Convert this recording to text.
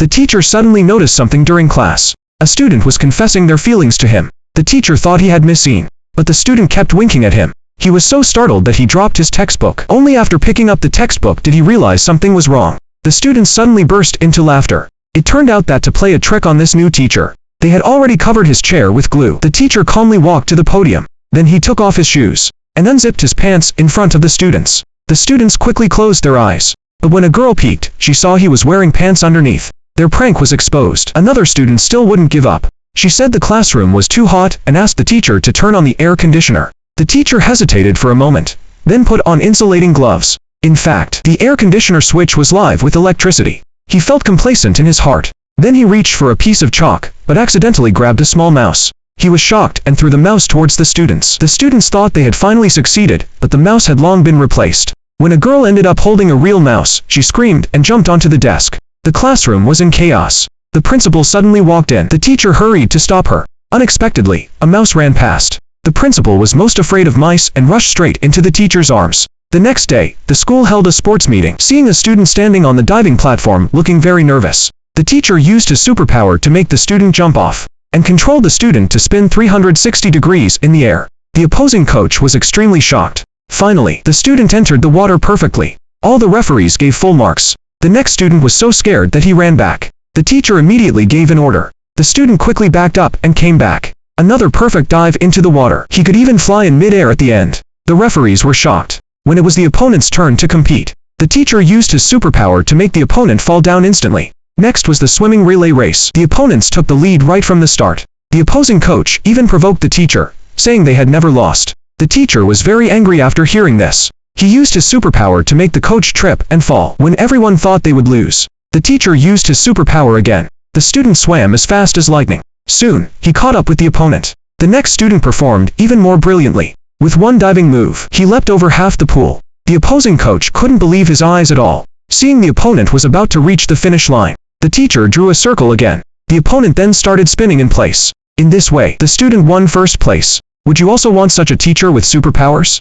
The teacher suddenly noticed something during class. A student was confessing their feelings to him. The teacher thought he had misseen, but the student kept winking at him. He was so startled that he dropped his textbook. Only after picking up the textbook did he realize something was wrong. The student suddenly burst into laughter. It turned out that to play a trick on this new teacher, they had already covered his chair with glue. The teacher calmly walked to the podium. Then he took off his shoes and unzipped his pants in front of the students. The students quickly closed their eyes. But when a girl peeked, she saw he was wearing pants underneath. Their prank was exposed. Another student still wouldn't give up. She said the classroom was too hot and asked the teacher to turn on the air conditioner. The teacher hesitated for a moment, then put on insulating gloves. In fact, the air conditioner switch was live with electricity. He felt complacent in his heart. Then he reached for a piece of chalk, but accidentally grabbed a small mouse. He was shocked and threw the mouse towards the students. The students thought they had finally succeeded, but the mouse had long been replaced. When a girl ended up holding a real mouse, she screamed and jumped onto the desk. The classroom was in chaos. The principal suddenly walked in. The teacher hurried to stop her. Unexpectedly, a mouse ran past. The principal was most afraid of mice and rushed straight into the teacher's arms. The next day, the school held a sports meeting. Seeing a student standing on the diving platform looking very nervous, the teacher used his superpower to make the student jump off and controlled the student to spin 360 degrees in the air. The opposing coach was extremely shocked. Finally, the student entered the water perfectly. All the referees gave full marks. The next student was so scared that he ran back. The teacher immediately gave an order. The student quickly backed up and came back. Another perfect dive into the water. He could even fly in mid-air at the end. The referees were shocked. When it was the opponent's turn to compete, the teacher used his superpower to make the opponent fall down instantly. Next was the swimming relay race. The opponents took the lead right from the start. The opposing coach even provoked the teacher, saying they had never lost. The teacher was very angry after hearing this. He used his superpower to make the coach trip and fall. When everyone thought they would lose, the teacher used his superpower again. The student swam as fast as lightning. Soon, he caught up with the opponent. The next student performed even more brilliantly. With one diving move, he leapt over half the pool. The opposing coach couldn't believe his eyes at all. Seeing the opponent was about to reach the finish line, the teacher drew a circle again. The opponent then started spinning in place. In this way, the student won first place. Would you also want such a teacher with superpowers?